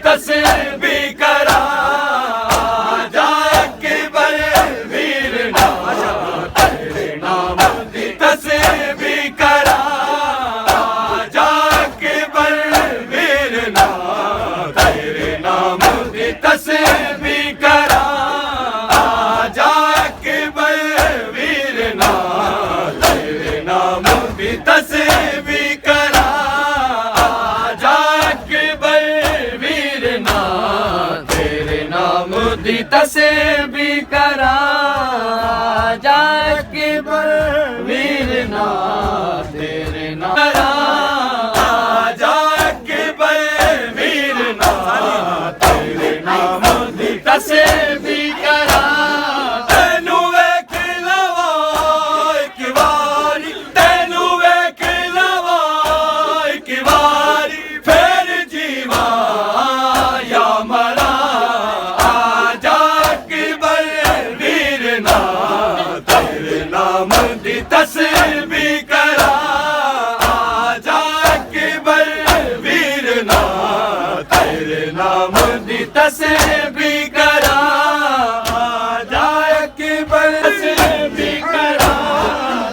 तस्बीह करा जा अकबर वीर नाम तेरे नाम दी तस्बीह करा जा अकबर वीर नाम तेरे नाम दी तस्बीह करा जा अकबर वीर नाम तेरे नाम दी तस्बीह करा जा अकबर वीर नाम तेरे नाम दी तस्बीह करा जा अकबर वीर नाम तेरे नाम करा जा अकबर वीर नाम तेरे नाम दी तस्बीह करा तैनू वेख लवा इक वारी तैनू वेख लवा इक वारी फिर जीवा या मरा जा अकबर वीर नाम तेरे नाम दी तस्बीह करा जा अकबर वीर नाम तेरे नाम दी तस्बीह करा जा अकबर तस्बीह करा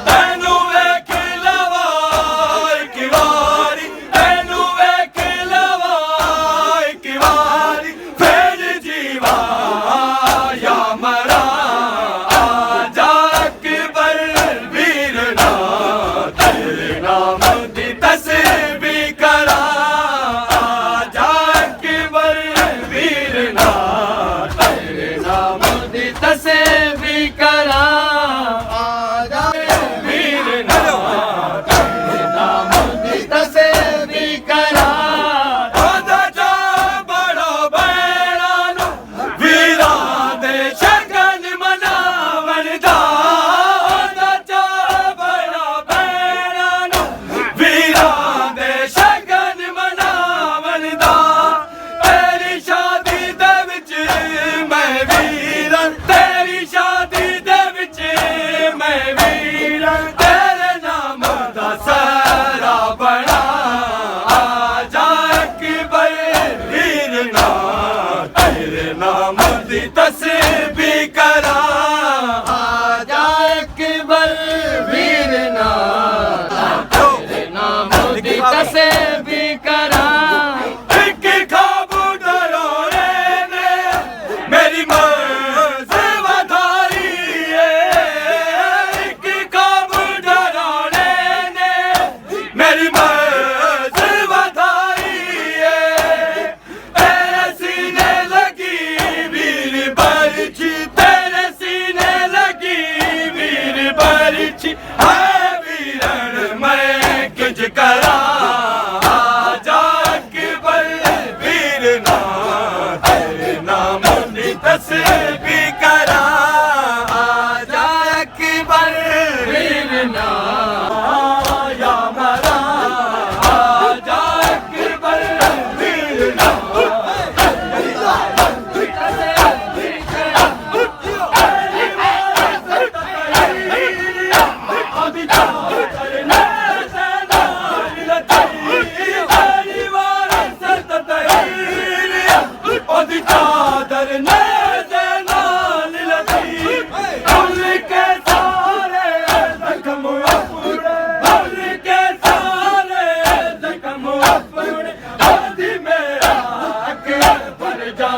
तैनू वेख लवा इक वारी तैनू वेख लवा इक वारी फिर जीवा या मरा जा अकबर वीर नाम तेरे नाम दी तस्बीह करा जा अकबर वीर नाम तेरे नाम दी तस्बीह करा जा वीर नाम तेरे नाम दी तस्बीह करा ਉਹਦਾ ਜਾ ਬੜਾ ਬੈਣਾ ਨੂੰ ਵੀਰਾਂ ਦੇ ਸ਼ਗਨ ਮਨਾਵਣ ਦਾ ਉਹਦਾ ਜਾ ਬੜਾ ਬੈਣਾ ਨੂੰ ਵੀਰਾਂ ਦੇ ਸ਼ਗਨ ਮਨਾਵਣ ਦਾ ਤੇਰੀ ਸ਼ਾਦੀ ਦੇ ਵਿੱਚ ਮੈਂ ਵੀਰਾਂ ਤੇਰੀ ਸ਼ਾਦੀ ਦੇ ਵਿੱਚ ਮੈਂ ਵੀਰਾਂ ਤੇਰੇ ਨਾਮ ਦਾ ਸਾਰਾ ਬਣਾ ਜਾ ਅਕਬਰ ਵੀਰ ਨਾਮ ਤੇਰੇ ਨਾਮ ਦੀ ਤਸਬੀਹ ਕਰਾ ਜਾ ਅਕਬਰ ਵੀਰ ਨਾਮ ਤੇਰੇ ਨਾਮ ਦੀ ਤਸਬੀਹ ਕਰਾ ਇੱਕ ਖਾਬ ਡਰੋਏ ਨੇ ਮੇਰੀ ਮੰਜ਼ਿਲ ਵਧਾਈ ਏ ਇੱਕ ਖਾਬ ਡਰੋਏ ਨੇ ਮੇਰੀ ਮੰਜ਼ਿਲ ਵਧਾਈ ਏ ਤੇਰੇ ਸੀਨੇ ਲੱਗੀ ਵੀਰ ਬਰਛੀ ਤੇਰੇ ਸੀਨੇ ਲੱਗੀ ਵੀਰ ਬਰਛੀ ਹੈ ਵੀਰਨ ਮੈਂ ਕਿੰਜ ਕਰਾਂ ਜਾ ਅਕਬਰ ਵੀਰ ਨਾਮ ਤੇਰੇ ਨਾਮ ਦੀ ਤਸਬੀਹ ਕਰਾ ਜਾ ਅਕਬਰ ਵੀਰ ਨਾਮ या मरा जा अकबर वीर नाम ਉਹਦੀ ਚਾਦਰ ਨੇ ਦੇ ਨਾਲ ਲੱਗੀ ਭੁੱਲ ਕੇ ਸਾਰੇ ਜ਼ਖਮ ਆਪਣੇ ਭੁੱਲ ਕੇ ਸਾਰੇ ਜ਼ਖਮ ਆਪਣੇ ਉਹਦੀ ਮੇਰਾ ਅਕਬਰ ਜਾ